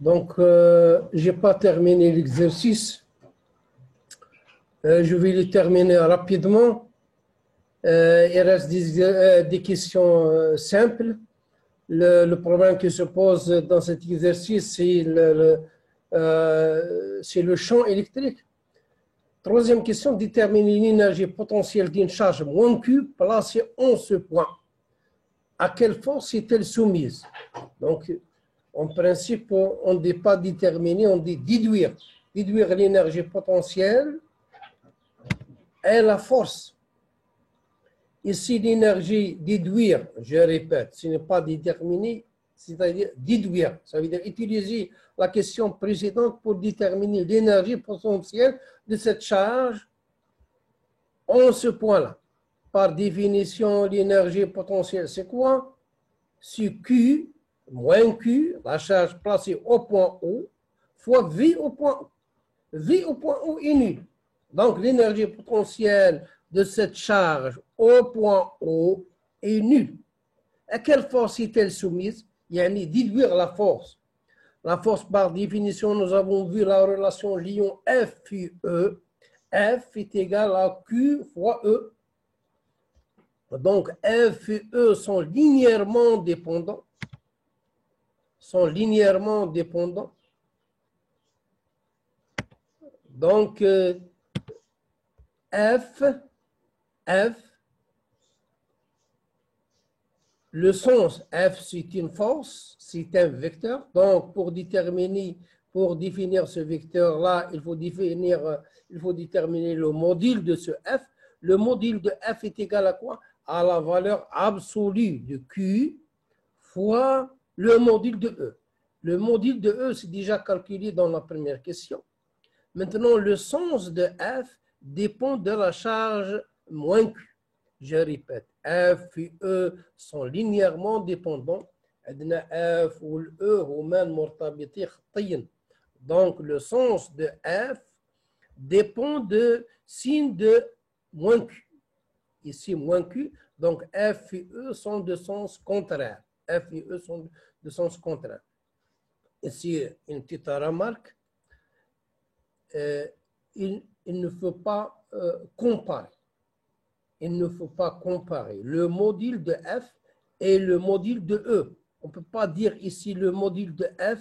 Donc, je n'ai pas terminé l'exercice. Je vais le terminer rapidement. Il reste des questions simples. Le problème qui se pose dans cet exercice, c'est le champ électrique. Troisième question, déterminer l'énergie potentielle d'une charge moins Q placée en ce point. À quelle force est-elle soumise? Donc, en principe, on ne dit pas déterminer, on dit déduire. Déduire l'énergie potentielle et la force. Ici, l'énergie déduire, je répète, ce n'est pas déterminer, c'est-à-dire déduire. Ça veut dire utiliser la question précédente pour déterminer l'énergie potentielle de cette charge en ce point-là. Par définition, l'énergie potentielle, c'est quoi? C'est Q moins Q, la charge placée au point O, fois V au point O. V au point O est nul. Donc, l'énergie potentielle de cette charge au point O est nulle. À quelle force est-elle soumise? Il y a déduire la force. La force, par définition, nous avons vu la relation liant F et E. F est égal à Q fois E. Donc, F et E sont linéairement dépendants. Donc, F, le sens F, c'est une force, c'est un vecteur. Donc, pour définir ce vecteur-là, il faut déterminer le module de ce F. Le module de F est égal à quoi? À la valeur absolue de Q fois le module de E. Le module de E, c'est déjà calculé dans la première question. Maintenant, le sens de F dépend de la charge moins Q. Je répète, F et E sont linéairement dépendants. F ou E donc, le sens de F dépend de signe de moins Q. Ici, moins Q. Donc, F et E sont de sens contraire. F et E sont de sens contraire. Ici, une petite remarque. Il ne faut pas comparer. Il ne faut pas comparer le module de F et le module de E. On ne peut pas dire ici le module de F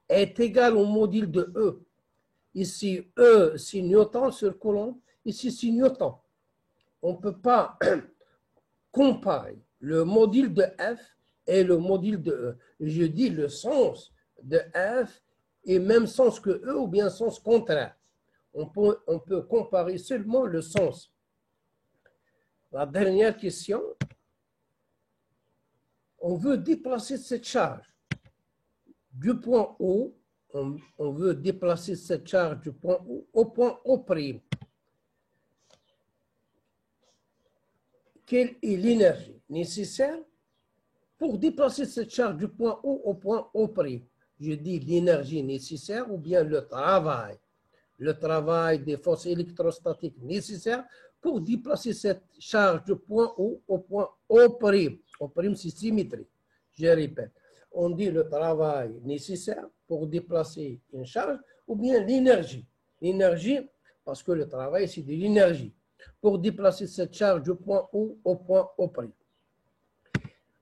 est égal au module de E. Ici, E, c'est Newton sur Coulomb. Ici, c'est Newton. On ne peut pas comparer le module de F et le module de E. Je dis le sens de F est même sens que E ou bien sens contraire. On peut comparer seulement le sens. La dernière question, on veut déplacer cette charge du point O, on veut déplacer cette charge du point O au point O'. Quelle est l'énergie nécessaire pour déplacer cette charge du point O au point O'? Je dis l'énergie nécessaire ou bien le travail des forces électrostatiques nécessaires pour déplacer cette charge du point O au point O'. O', c'est symétrie. Je répète, on dit le travail nécessaire pour déplacer une charge ou bien l'énergie. L'énergie, parce que le travail, c'est de l'énergie. Pour déplacer cette charge du point O au point O'.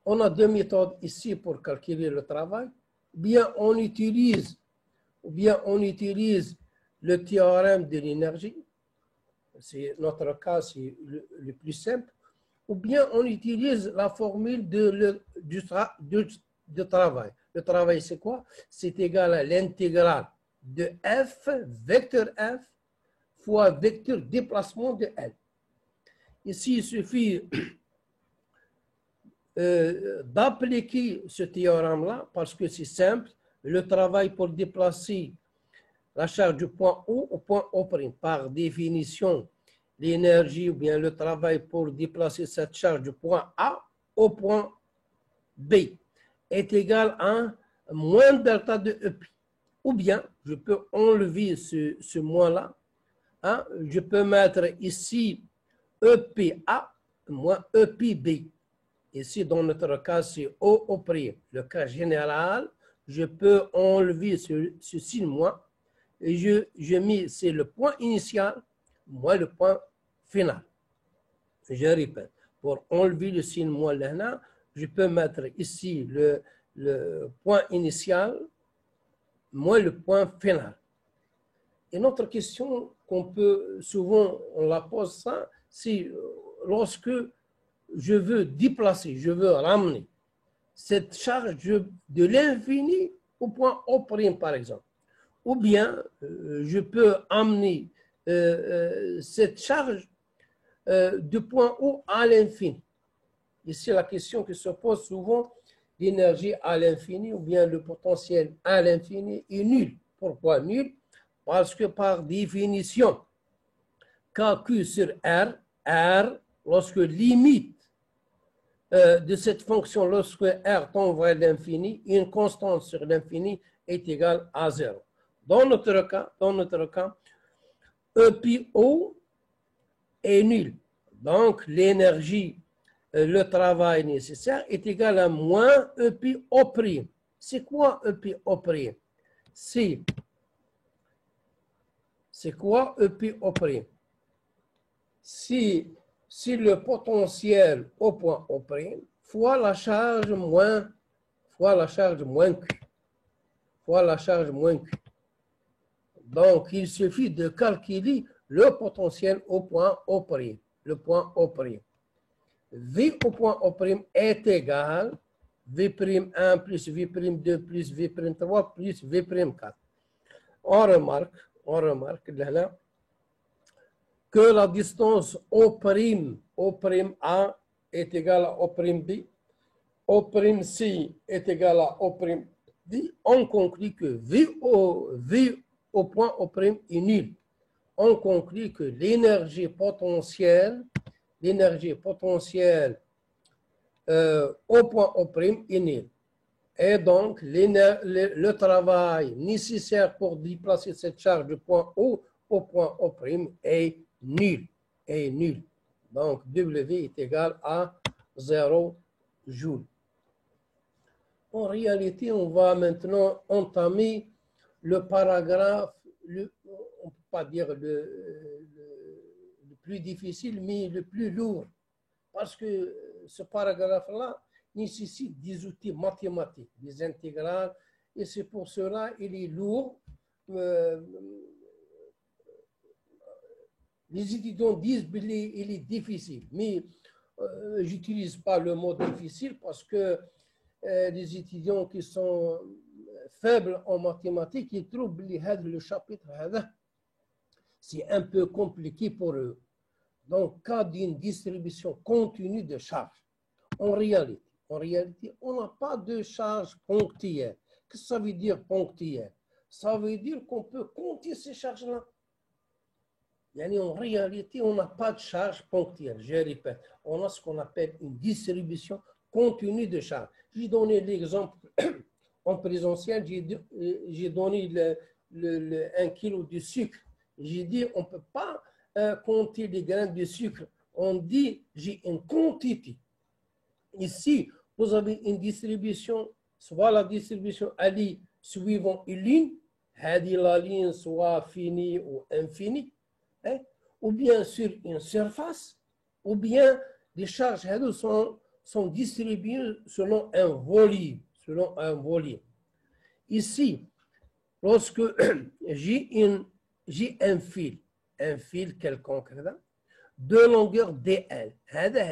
On a deux méthodes ici pour calculer le travail. Bien, on utilise le théorème de l'énergie, c'est notre cas, c'est le plus simple, ou bien on utilise la formule du travail. Le travail, c'est quoi? C'est égal à l'intégrale de F, vecteur F, fois vecteur déplacement de L. Ici, il suffit d'appliquer ce théorème-là parce que c'est simple. Le travail pour déplacer la charge du point O au point O'. Par définition, l'énergie ou bien le travail pour déplacer cette charge du point A au point B est égal à moins delta de EP. Ou bien, je peux enlever ce moins-là. Hein, je peux mettre ici EPA moins EPB. Ici, dans notre cas, c'est O'. Le cas général, je peux enlever ce signe moins et je mets, c'est le point initial, moins le point final. Je répète, pour enlever le signe moins là, je peux mettre ici le point initial, moins le point final. Et notre question qu'on peut souvent, on la pose ça, c'est lorsque je veux déplacer, je veux ramener cette charge de l'infini au point O', par exemple. Ou bien, je peux amener cette charge de point O à l'infini. Ici, la question qui se pose souvent, l'énergie à l'infini ou bien le potentiel à l'infini est nul. Pourquoi nul? Parce que par définition, KQ sur R, lorsque limite de cette fonction, lorsque R tend vers l'infini, une constante sur l'infini est égale à 0. Dans notre cas, EPO est nul. Donc, l'énergie, le travail nécessaire est égal à moins EPO'. C'est quoi EPO'? C'est quoi EPO'? Si le potentiel au point O' fois la charge moins Q. Fois la charge moins Q. Donc, il suffit de calculer le potentiel au point O'. Le point O'. V au point O' est égal V'1 plus V'2 plus V'3 plus V'4. On remarque là, que la distance O'A est égale à O'B, O'C est égal à O'D, on conclut que V au point O' est nul. On conclut que l'énergie potentielle au point O' est nulle. Et donc, le travail nécessaire pour déplacer cette charge du point O au point O' est nul. Donc, W est égal à 0 joules. En réalité, on va maintenant entamer le paragraphe, on ne peut pas dire le plus difficile, mais le plus lourd. Parce que ce paragraphe-là nécessite des outils mathématiques, des intégrales, et c'est pour cela qu'il est lourd. Les étudiants disent qu'il est difficile, mais je n'utilise pas le mot difficile parce que les étudiants qui sont faibles en mathématiques, ils trouvent que le chapitre, c'est un peu compliqué pour eux. Donc, cas d'une distribution continue de charges, en réalité, on n'a pas de charge ponctuelle. Qu'est-ce que ça veut dire ponctuelle? Ça veut dire qu'on peut compter ces charges-là. En réalité, on n'a pas de charge ponctuelle. Je répète, on a ce qu'on appelle une distribution continue de charges. J'ai donné l'exemple en présentiel, j'ai donné 1 kg de sucre. J'ai dit, on ne peut pas compter les grains de sucre. On dit, j'ai une quantité. Ici, vous avez une distribution, soit la distribution allée suivant une ligne, la ligne soit finie ou infinie, ou bien sur une surface, ou bien les charges sont distribuées selon un volume. Ici, lorsque j'ai un fil quelconque, de longueur DL,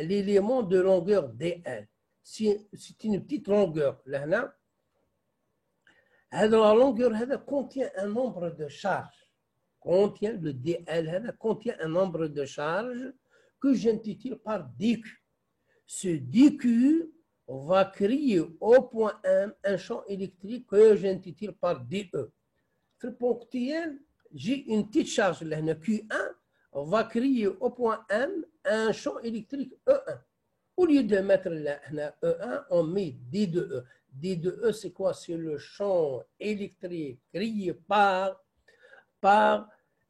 l'élément de longueur DL, c'est une petite longueur. La longueur contient un nombre de charges. Le DL contient un nombre de charges que j'intitule par DQ. Ce DQ va créer au point M un champ électrique que j'intitule par DE. Le ponctuel, j'ai une petite charge, le Q1, va créer au point M un champ électrique E1. Au lieu de mettre le E1, on met D2E. D2E, c'est quoi? C'est le champ électrique créé par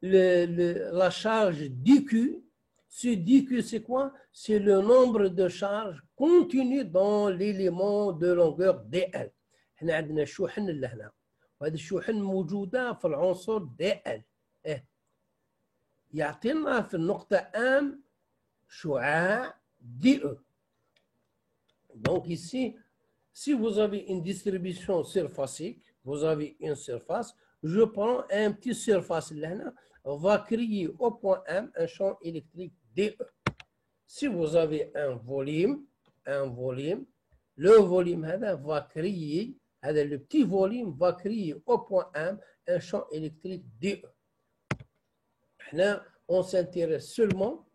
la charge DQ. Ce DQ, c'est quoi? C'est le nombre de charges contenues dans l'élément de longueur DL. احنا عندنا الشحن لهنا، وهذه الشحن موجوده في العنصر دي ال. يعطينا في النقطه ام شعاع دي او. Donc ici, si vous avez une distribution surfacique, vous avez une surface, je prends un petit surface là, va créer au point M un champ électrique DE. Si vous avez un volume, le volume va créer, le petit volume va créer au point M un champ électrique DE. Là, on s'intéresse seulement,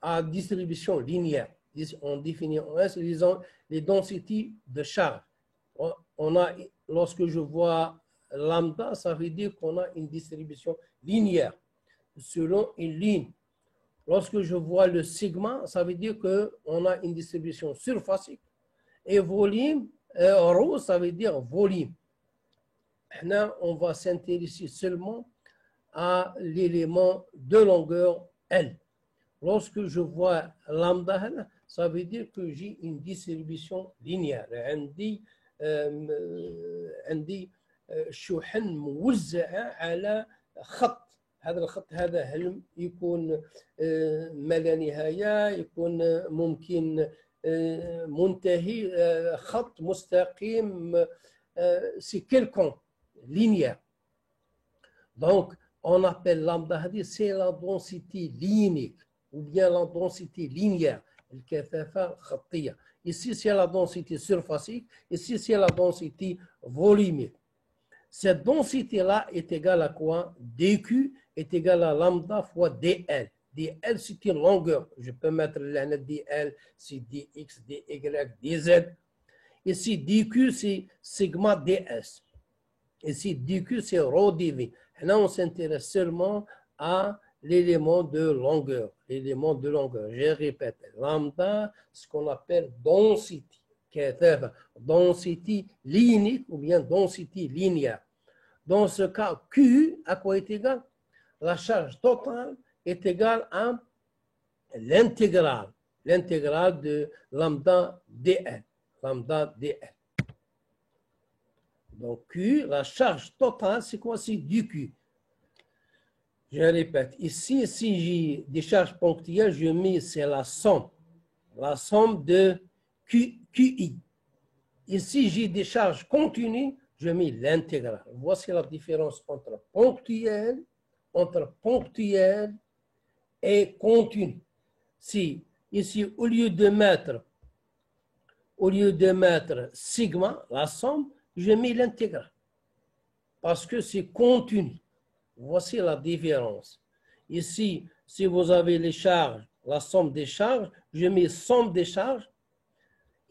à distribution linéaire. On définit en S les densités de charge. Lorsque je vois lambda, ça veut dire qu'on a une distribution linéaire selon une ligne. Lorsque je vois le sigma, ça veut dire qu'on a une distribution surfacique. Et volume, rho, ça veut dire volume. Là, on va s'intéresser seulement à l'élément de longueur L. Lorsque je vois lambda, ça veut dire que j'ai une distribution linéaire. عندي شحن موزعة على خط. هذا الخط هذا هل يكون ما لا نهاية، يكون ممكن منتهي، خط مستقيم، c'est quelconque, linéaire. Donc, on appelle lambda, c'est la densité linéaire ou bien la densité linéaire. الكثافة خطية. Ici, c'est la densité surfacique. Ici, c'est la densité volumique. Cette densité-là est égale à quoi? dQ est égal à lambda fois dL. dL, c'est une longueur. Je peux mettre la dL, c'est dx, dy, dz. Ici, dQ, c'est sigma ds. Ici, dQ, c'est rho dv. Là, on s'intéresse seulement à l'élément de longueur. L'élément de longueur. Je répète, lambda, ce qu'on appelle densité. Densité linéaire ou bien densité linéaire. Dans ce cas, Q, à quoi est égal? La charge totale est égale à l'intégrale. L'intégrale de lambda dl. Lambda dl. Donc Q, la charge totale, c'est quoi? C'est du Q. Je répète, ici, si j'ai des charges ponctuelles, je mets, c'est la somme de QI. Ici, j'ai des charges continues, je mets l'intégrale. Voici la différence entre ponctuel et continu. Si, ici, au lieu de mettre sigma, la somme, je mets l'intégrale. Parce que c'est continu. Voici la différence. Ici, si vous avez les charges, la somme des charges, je mets somme des charges.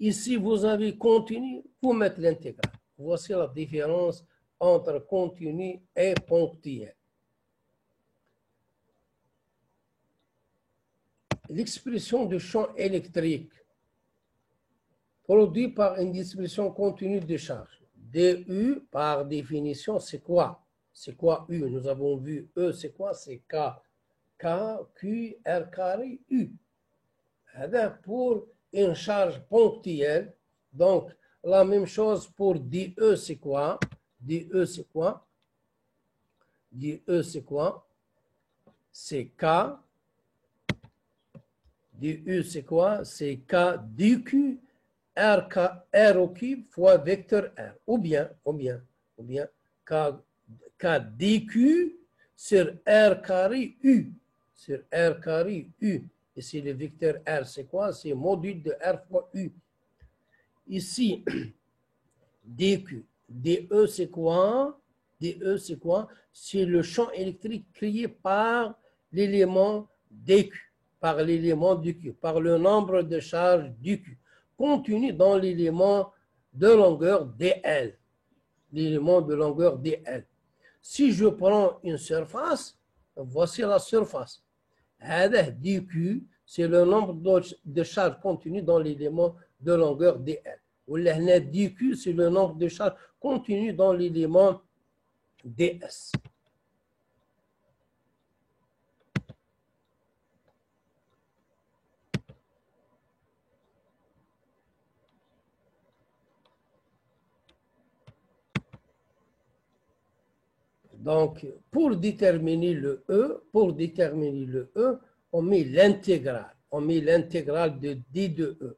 Ici, vous avez continu, vous mettez l'intégrale. Voici la différence entre continu et ponctuel. L'expression du champ électrique produit par une distribution continue de charge. DU, par définition, c'est quoi? C'est quoi U? Nous avons vu E, c'est quoi? C'est K. K, Q, R carré, U. Pour une charge ponctuelle. Donc, la même chose pour DE, c'est quoi? DE, c'est quoi? DE, c'est quoi? C'est K. DU, c'est quoi? C'est K DQ, R au cube fois vecteur R. Ou bien, K DQ sur R carré U. Sur R carré U. Ici, le vecteur R, c'est quoi? C'est module de R fois U. Ici, DQ. DE, c'est quoi? DE, c'est quoi? C'est le champ électrique créé par l'élément DQ, par l'élément du Q, par le nombre de charges du Q, contenu dans l'élément de longueur DL. L'élément de longueur DL. Si je prends une surface, voici la surface. DQ, c'est le nombre de charges contenues dans l'élément de longueur DL. Ou le DQ, c'est le nombre de charges contenues dans l'élément DS. Donc, pour déterminer le E, on met l'intégrale. On met l'intégrale de D de E.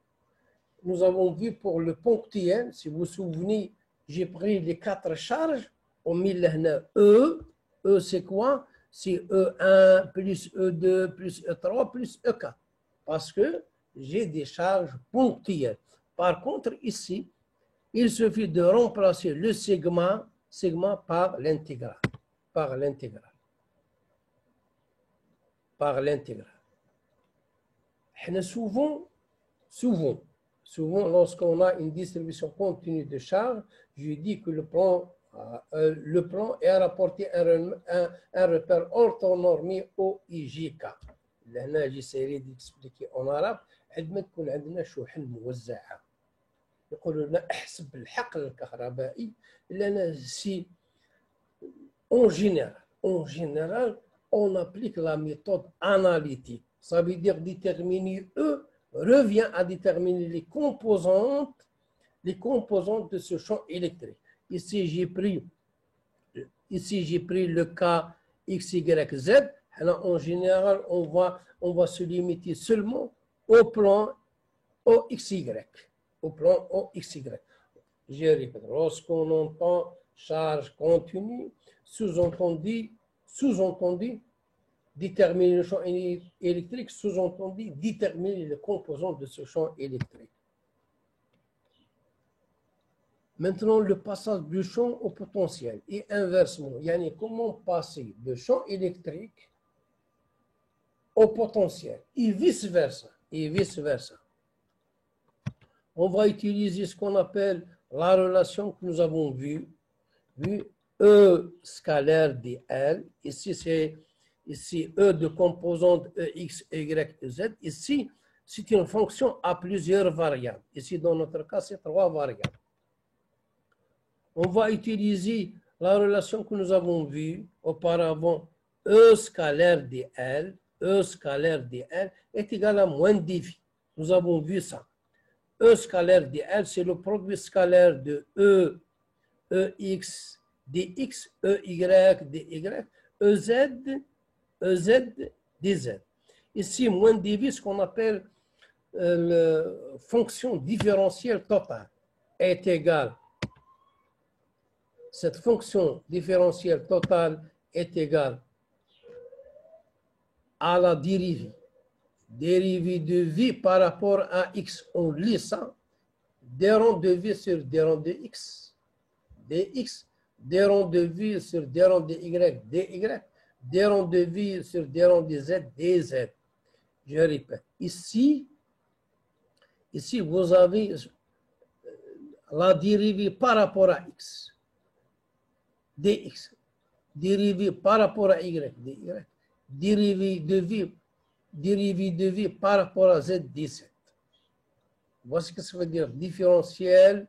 Nous avons vu pour le ponctuel, si vous vous souvenez, j'ai pris les 4 charges, on met là E. E, c'est quoi? C'est E1 plus E2 plus E3 plus E4. Parce que j'ai des charges ponctuelles. Par contre, ici, il suffit de remplacer le sigma par l'intégrale. Par l'intégrale. Souvent, lorsqu'on a une distribution continue de charges, je dis que le plan est rapporté un repère orthonormé OIJK. Là, j'essaierai d'expliquer en arabe. عندما تكون عندنا شحن موزعة يقولوا لنا احسب الحقل الكهربائي لأن si en général on applique la méthode analytique. Ça veut dire déterminer E revient à déterminer les composantes de ce champ électrique. Ici, j'ai pris le cas X, Y, Z. Alors, en général, on va se limiter seulement au plan OXY. Au plan OXY. Je répète, lorsqu'on entend charge continue, sous-entendu, déterminer le champ électrique, sous-entendu, déterminer les composants de ce champ électrique. Maintenant, le passage du champ au potentiel et inversement. Yani, comment passer de champ électrique au potentiel et vice-versa. On va utiliser ce qu'on appelle la relation que nous avons vue. E scalaire dl. Ici, E de composante X, Y, Z. Ici, c'est une fonction à plusieurs variables. Ici, dans notre cas, c'est 3 variables. On va utiliser la relation que nous avons vue auparavant. E scalaire dl. E scalaire dl est égal à moins dv. Nous avons vu ça. E scalaire dl, c'est le produit scalaire de EX dx, EY dy, EZ dz. Ici, moins dv, ce qu'on appelle la fonction différentielle totale, est égale. Cette fonction différentielle totale est égale à la dérivée. Dérivée de v par rapport à x, on lit ça. D rond de v sur d rond de x, dx. D rond de v sur d rond de y, dy. D rond de v sur d rond de z, dz. Je répète. Ici, vous avez la dérivée par rapport à x, dx. Dérivée par rapport à y, dy. Dérivée de v par rapport à z, dz. Voici ce que ça veut dire. Différentiel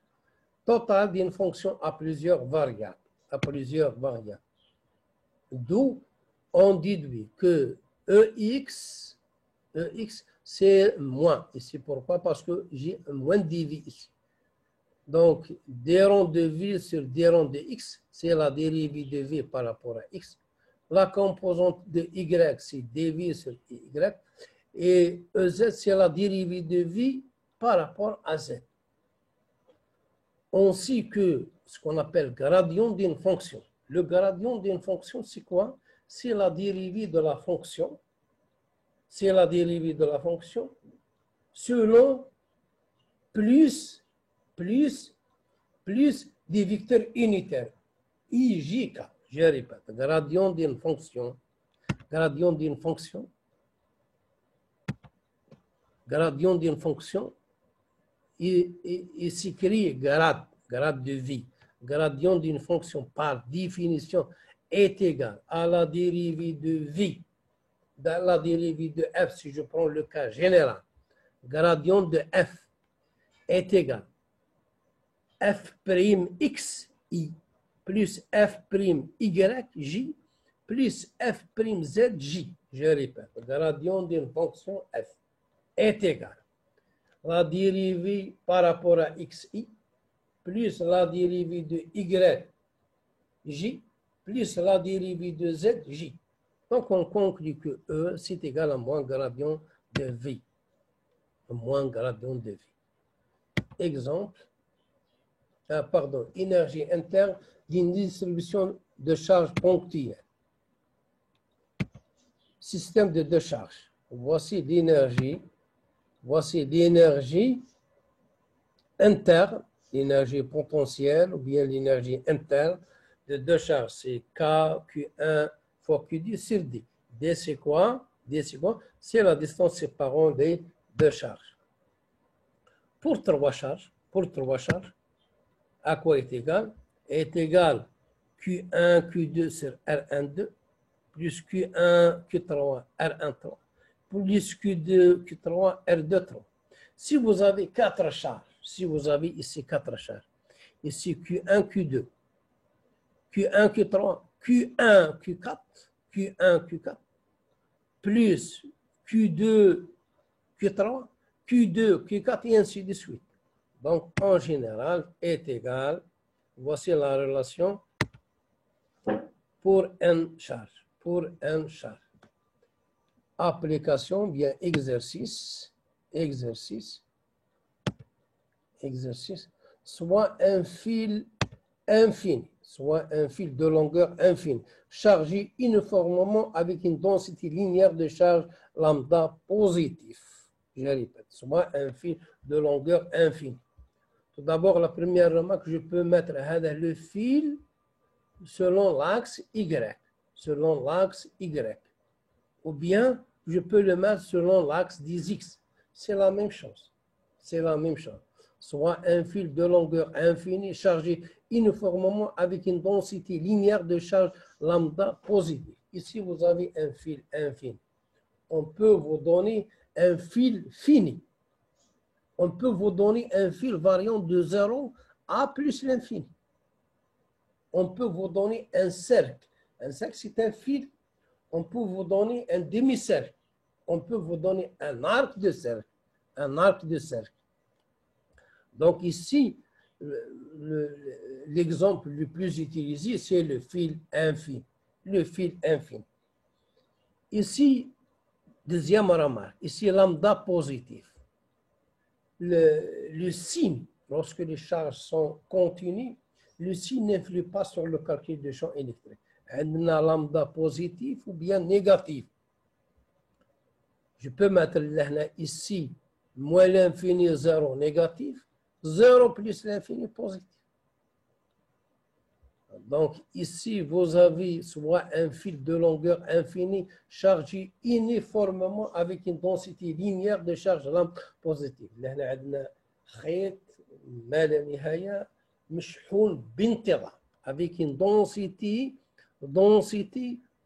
total d'une fonction à plusieurs variables. D'où on déduit que EX, c'est moins. Et c'est pourquoi? Parce que j'ai moins dv ici. Donc, d rond de v sur d rond de x, c'est la dérivée de v par rapport à x. La composante de y, c'est dv sur y. Et EZ, c'est la dérivée de v par rapport à z. On sait que ce qu'on appelle gradient d'une fonction. Le gradient d'une fonction, c'est quoi? C'est la dérivée de la fonction. Selon plus des vecteurs unitaires. IJK. Je répète. Gradient d'une fonction. Il s'écrit grade de vie. Gradient d'une fonction par définition est égal à la dérivée de v, dans la dérivée de f, si je prends le cas général. Gradient de f est égal à f'xi plus f'yj plus f'zj. Je répète, gradient d'une fonction f est égal à la dérivée par rapport à xi plus la dérivée de yj plus la dérivée de Z, J. Donc, on conclut que E, c'est égal à moins gradient de V. Moins gradient de V. Exemple, énergie interne d'une distribution de charge ponctuelle. Système de deux charges. Voici l'énergie interne, l'énergie potentielle ou bien l'énergie interne de deux charges. C'est K, Q1 fois Q2 sur D. D, c'est quoi? C'est la distance séparant les deux charges. Pour trois charges, à quoi est égal? Est égal Q1, Q2 sur R12 plus Q1, Q3, R13 plus Q2, Q3, R23. Si vous avez quatre charges, si vous avez ici quatre charges, ici Q1, Q2, Q1, Q3, Q1, Q4, Q1, Q4, plus Q2, Q3, Q2, Q4 et ainsi de suite. Donc, en général, est égal, voici la relation pour n charge. Application, bien exercice, soit un fil infini, de longueur infinie, chargé uniformément avec une densité linéaire de charge lambda positif. Je répète, soit un fil de longueur infinie. Tout d'abord, la première remarque, je peux mettre le fil selon l'axe Y. Ou bien, je peux le mettre selon l'axe des X. C'est la même chose. Soit un fil de longueur infinie chargé uniformément avec une densité linéaire de charge lambda positive. Ici, vous avez un fil infini. On peut vous donner un fil fini. On peut vous donner un fil variant de 0 à plus l'infini. On peut vous donner un cercle. Un cercle, c'est un fil. On peut vous donner un demi-cercle. On peut vous donner un arc de cercle. Donc ici, l'exemple le plus utilisé, c'est le fil infini. Ici, deuxième remarque, ici lambda positif. Le signe, lorsque les charges sont continues, le signe n'influe pas sur le calcul du champ électrique. Un lambda positif ou bien négatif. Je peux mettre ici moins l'infini 0 négatif, 0 plus l'infini positif. Donc ici, vous avez soit un fil de longueur infinie chargé uniformément avec une densité linéaire de charge lambda positive. لهنا عندنا خيط ما لا نهاية مشحون بانتظام avec une densité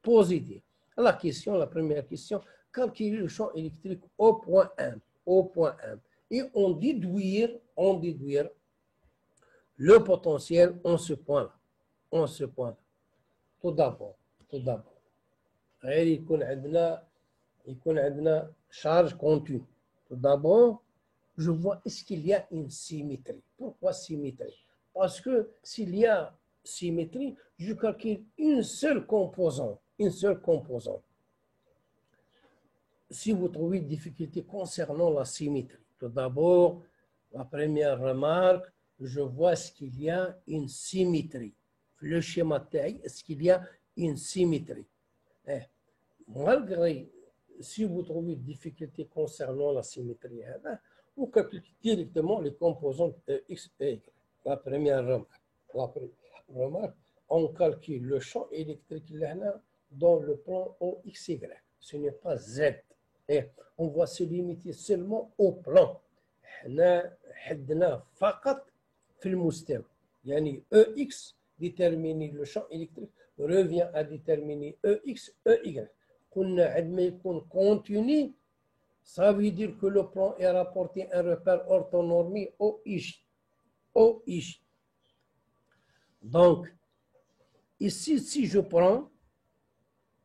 positive. La première question, calculer le champ électrique au point M. Et on déduire le potentiel en ce point-là. Tout d'abord, يكون عندنا charge continue. Tout d'abord, je vois est-ce qu'il y a une symétrie. Pourquoi symétrie? Parce que s'il y a symétrie, je calcule une seule composante. Si vous trouvez une difficulté concernant la symétrie, tout d'abord, la première remarque, je vois est-ce qu'il y a une symétrie. Le schéma taille, est-ce qu'il y a une symétrie? Malgré, si vous trouvez une difficulté concernant la symétrie, vous calculez directement les composantes X et Y. La première remarque, on calcule le champ électrique dans le plan OXY. Ce n'est pas Z. Et on va se limiter seulement au plan. حنا حدنا فقط في المستوى. يعني EX déterminer le champ électrique revient à déterminer EX, EY. قلنا عندما يكون continu, ça veut dire que le plan est rapporté un repère orthonormé OIJ. Donc, ici, si je prends,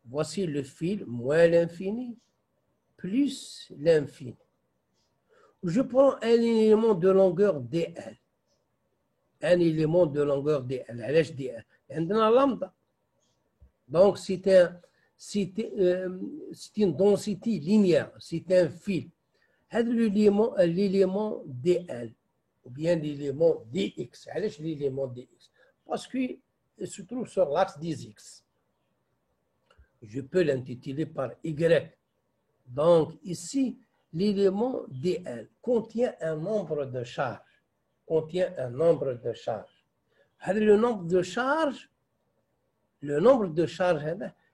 voici le fil moins l'infini plus l'infini. Je prends un élément de longueur DL. علاش DL؟ عندنا lambda. Donc, c'est une densité linéaire, c'est un fil. L'élément DL ou bien l'élément DX. علاش l'élément DX? Parce qu'il se trouve sur l'axe des X. Je peux l'intituler par Y. Donc, ici, l'élément DL contient un nombre de charges. Le nombre de charges,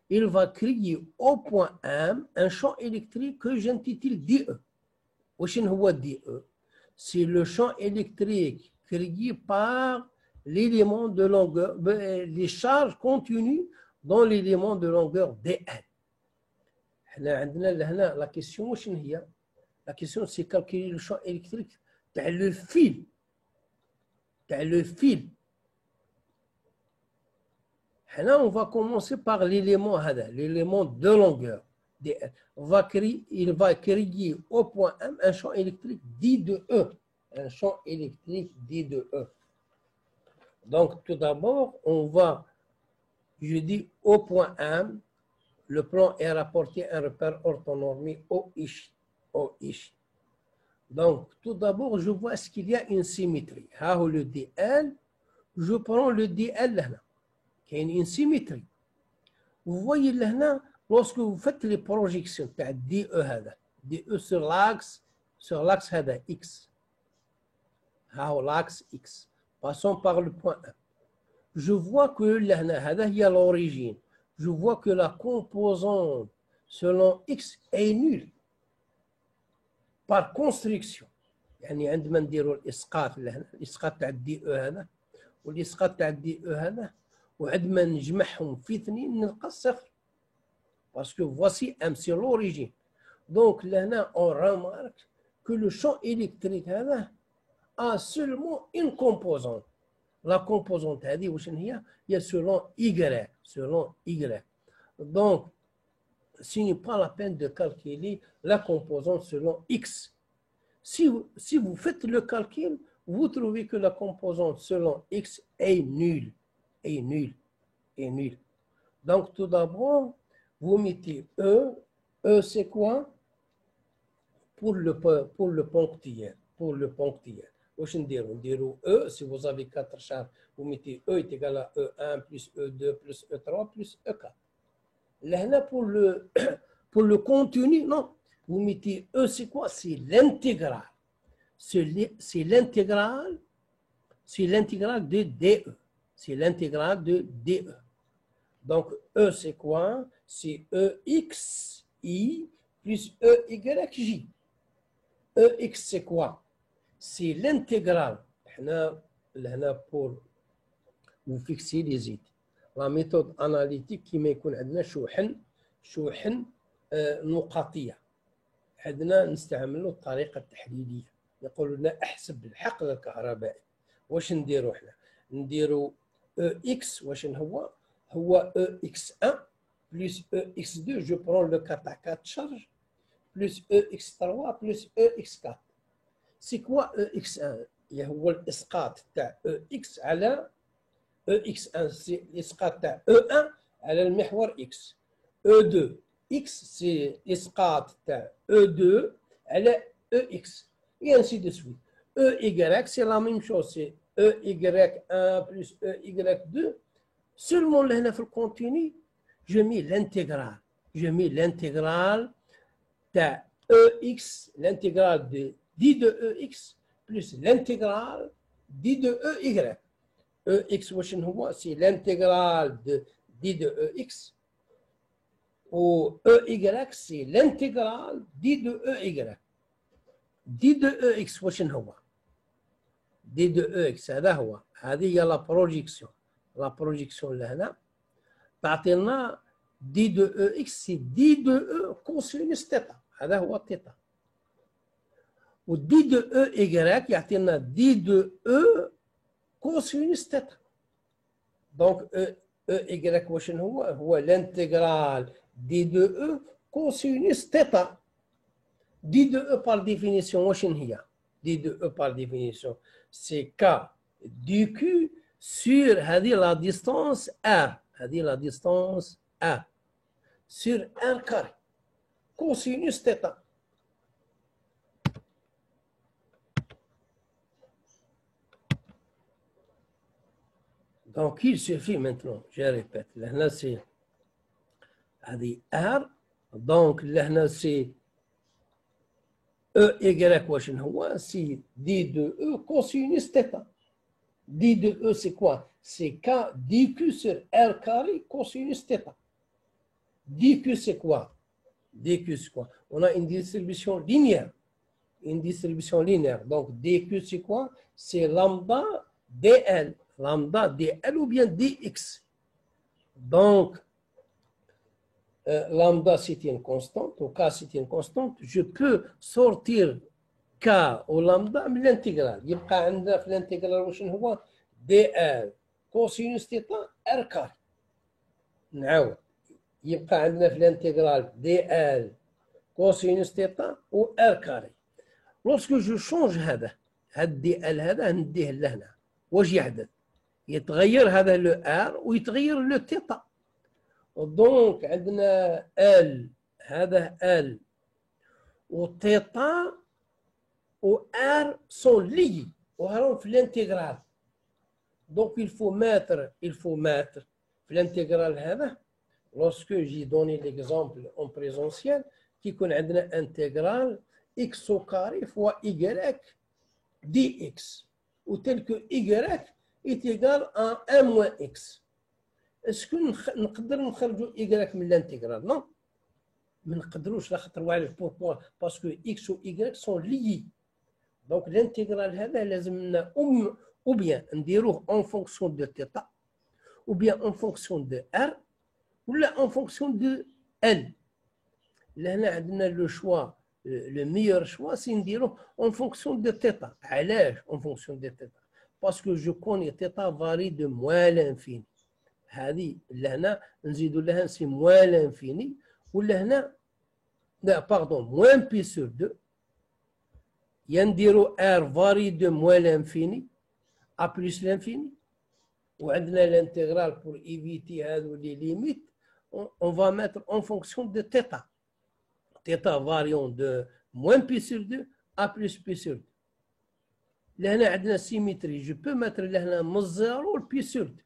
il va créer au point M un champ électrique que j'intitule DE. C'est le champ électrique créé par l'élément de longueur, les charges contenues dans l'élément de longueur DL. La question, c'est calculer le champ électrique dans le fil. On va commencer par l'élément de longueur. Il va créer au point M un champ électrique dit de E. Donc, tout d'abord, je dis au point M, le plan est rapporté à un repère orthonormé OH. Donc, tout d'abord, je vois est-ce qu'il y a une symétrie. Le DL, je prends le DL là. Il y a une symétrie. Vous voyez là, lorsque vous faites les projections de DE sur l'axe X. L'axe X. Passons par le point 1. Je vois que là, il y a l'origine. Je vois que la composante selon X est nulle. Par construction. يعني عندما نديروا الاسقاط تاع الدي او هذا والاسقاط تاع الدي او هذا وعندما نجمعهم في اثنين نلقى الصفر. Parce que voici M, c'est l'origine. Donc là, on remarque que le champ électrique a seulement une composante. La composante هذه واش هي selon Y. Donc, ce n'est pas la peine de calculer la composante selon X. Si vous faites le calcul, vous trouvez que la composante selon X est nulle. Donc, tout d'abord, vous mettez E. E, c'est quoi? Pour le ponctuel. واش نديرو E, si vous avez 4 charges, vous mettez E est égal à E1 plus E2 plus E3 plus E4. Là, pour le contenu, non. Vous mettez E, c'est quoi? C'est l'intégrale. C'est l'intégrale de DE. Donc, E, c'est quoi? C'est EXI plus EYJ. EX, c'est quoi? C'est l'intégrale. Là, pour vous fixer les idées. La méthode analytique كما يكون عندنا شوحن نقطية. عندنا نستعملوا الطريقة التحليلية. يقولوا لنا احسب الحقل الكهربائي. واش نديروا احنا؟ نديروا EX واش هو EX1 plus EX2, je prends le cas à 4 charges, plus EX3 plus EX4. C'est quoi EX1? هو الإسقاط تاع EX على EX1, c'est l'isqat تاع E1 على المحور X. E2, X, c'est l'isqat تاع E2 على EX. Et ainsi de suite. EY, c'est la même chose, c'est EY1 plus EY2. Seulement là, dans le contenu, je mets l'intégrale. تاع EX, l'intégrale de d de EX plus l'intégrale d de EY. EX, c'est l'intégrale de d de EX. Ou EY, c'est l'intégrale d de EY. d de EX, d de EX, هذه هي la projection. La projection لهنا تعطينا d de EX, c'est d de E cosinus θ. هذا هو θ. و d de EY يعطينا d de E cosinus θ. Donc, EY واش هو l'intégrale d de E cosinus θ. d de E par définition واش هي؟ d de E par définition, c'est K du Q sur هذه la distance R. هذه la distance A sur R carré cosinus θ. Donc, il suffit maintenant, je répète, là c'est R, donc là c'est E, Y, واش هو c'est D de E cosinus θ. D de E, c'est quoi? C'est K dQ sur R carré cosinus θ. dQ, c'est quoi? dQ, c'est quoi? On a une distribution linéaire. Une distribution linéaire. Donc, dQ, c'est quoi? C'est lambda dL. Lambda dL ou bien dx. Donc, lambda, c'est une constante, ou K, c'est une constante. Je peux sortir K ou lambda من l'intégrale. يبقى عندنا في l'intégrale واش هو dL cosinus θ R carré. نعاود. يبقى عندنا في الانتجرال dL cosinus θ و R carré. Lorsque je change هذا dL هذا نديه لهنا واش يحدث؟ يتغير هذا لو R ويتغير لو θ. دونك عندنا L هذا L و θ و R sont liés وراهم في الانتجرال. Donc il faut mettre في الانتجرال هذا. Lorsque j'ai donné l'exemple en présentiel, qui connaît un intégral x au carré fois y dx, ou tel que y est égal à 1 moins x. Est-ce que nous pouvons y من l'intégral? Non. Mais nous ne pouvons pas. Pourquoi? Parce que x ou y sont liés. Donc l'intégral ou bien en fonction de θ, ou bien en fonction de r, ou là en fonction de L. Là, on a le choix, le meilleur choix, c'est de dire en fonction de θ. علاش en fonction de θ? Parce que je connais θ varie de moins l'infini. هذه لهنا نزيدوا لها c'est moins l'infini. ولا هنا لا pardon moins pi sur 2. ينديروا R varie de moins l'infini à plus l'infini. وعندنا l'intégral pour éviter هذو les limites. On va mettre en fonction de θ. θ variant de moins pi sur 2 à plus pi sur 2. لهنا عندنا symétrie. Je peux mettre لهنا من 0 le pi sur 2.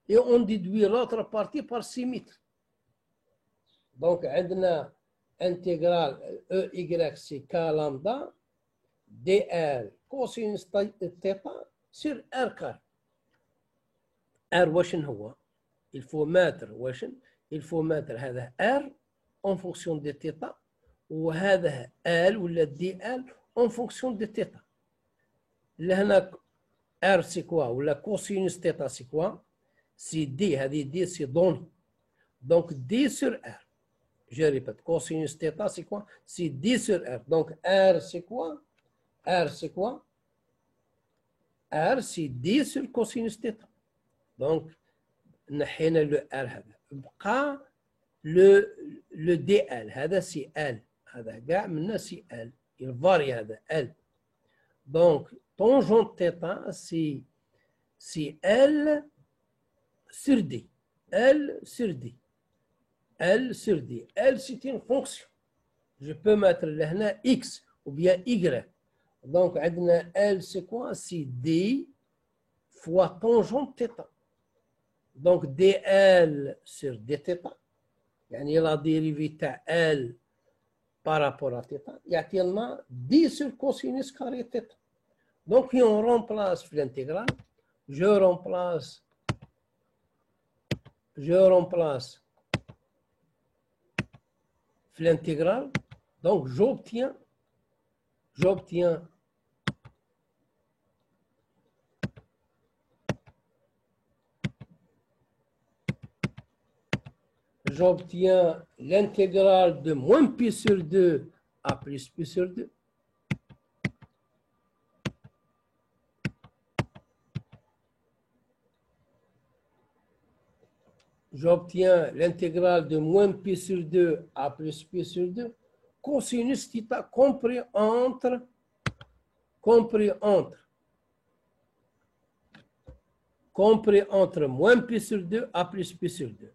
Et on déduit l'autre partie par symétrie. Donc عندنا intégral EY c'est K lambda dl cosinus θ sur R carré. R واش هو؟ Il faut mettre واش؟ Il faut mettre هذا R en fonction de θ وهذا L ولا dL en fonction de θ. لهنا R c'est quoi ولا cosinus θ c'est quoi? C'est D, هذه D c'est donné. Donc D sur R. Je répète, cosinus θ c'est quoi? C'est D sur R. Donc R c'est quoi? R c'est quoi? R c'est D sur cosinus θ. Donc نحينا le R هذا. بقى le DL هذا سي L. هذا كاع منا سي L. Il varie هذا L. Donc tangente θ c'est L sur D. L sur D. L sur D. L c'est une fonction. Je peux mettre لهنا X ou bien Y. Donc عندنا L c'est quoi? C'est D fois tangente θ. Donc dl sur dθ يعني la dérivée تاع L par rapport à θ يعطي لنا d sur cosinus carré θ. Donc on remplace في l'intégrale. Je remplace في l'intégrale. Donc j'obtiens l'intégrale de moins pi sur 2 à plus pi sur 2. J'obtiens l'intégrale de moins pi sur 2 à plus pi sur 2. Cosinus θ compris entre moins pi sur 2 à plus pi sur 2.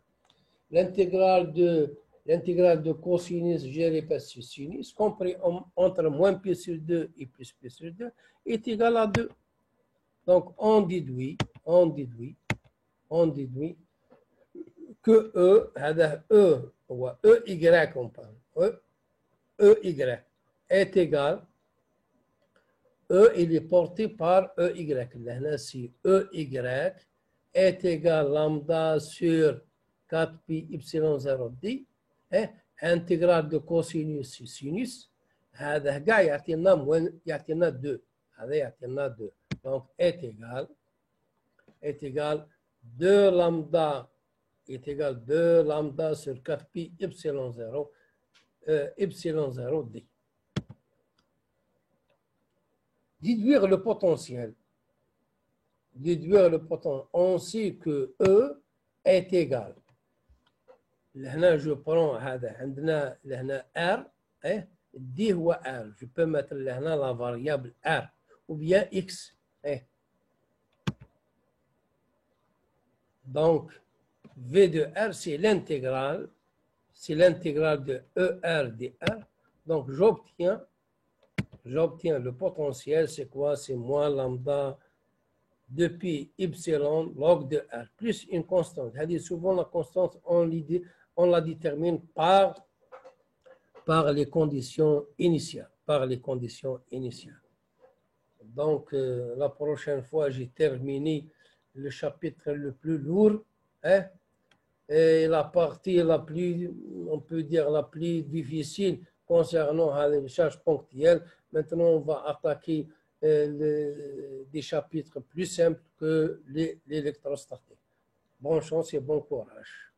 l'intégrale de cosinus gérée par sinus, compris entre moins p sur 2 et plus p sur 2, est égal à 2. Donc, on déduit que ou EY, on parle, EY est égal, il est porté par EY. Là, si EY est égal lambda sur 4pi epsilon 0d, intégrale de cosinus sinus, هذا كاع يعطينا 2. هذا يعطينا 2. Donc, est égal 2 lambda sur 4pi epsilon 0 d. Déduire le potentiel. On sait que E est égal. Là, je prends R, D ou R. Je peux mettre là la variable R ou bien X. Donc, V de R, c'est l'intégrale de ER dR. Donc, j'obtiens le potentiel, c'est quoi? C'est moins lambda de pi epsilon log de R, plus une constante. C'est-à-dire, souvent, la constante, on la détermine par les conditions initiales. Donc, la prochaine fois, j'ai terminé le chapitre le plus lourd, et la partie la plus, on peut dire, la plus difficile concernant les charges ponctuelles. Maintenant, on va attaquer des chapitres plus simples que l'électrostatique. Bonne chance et bon courage.